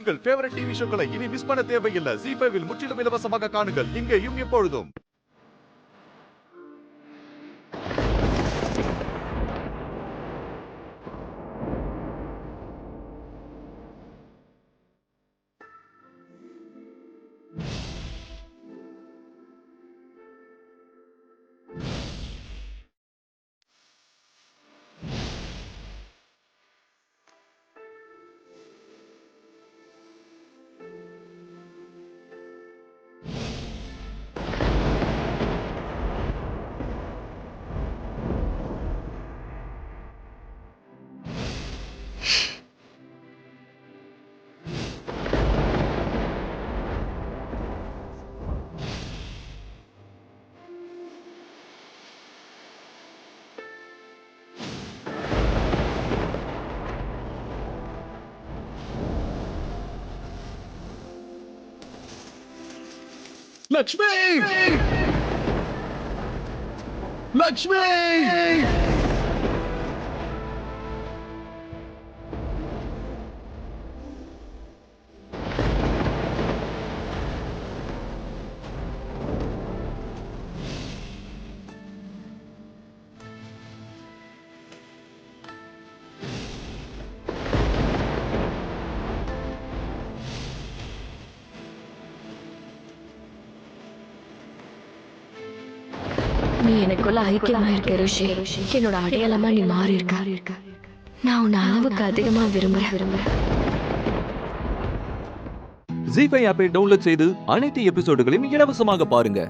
உங்கள் favourite TV ஷோக்களை இனி miss பண்ண தேவையில்லை. ஜீ5 இல் முற்றிலும் இலவசமாக காணுங்கள். இங்கேயும் எப்பொழுதும். லட்சுமி! லட்சுமி! நீ எனக்குள்ள ஐக்கியமா இருக்க ருஷி. என்னோட அடையாளமா நீ மாறி இருக்க. நான் உன்னை அளவுக்கு அதிகமா விரும்புறேன். ஜீ5 ஆப்பை டவுன்லோட் செய்து அனைத்து எபிசோடுகளையும் இலவசமாக பாருங்க.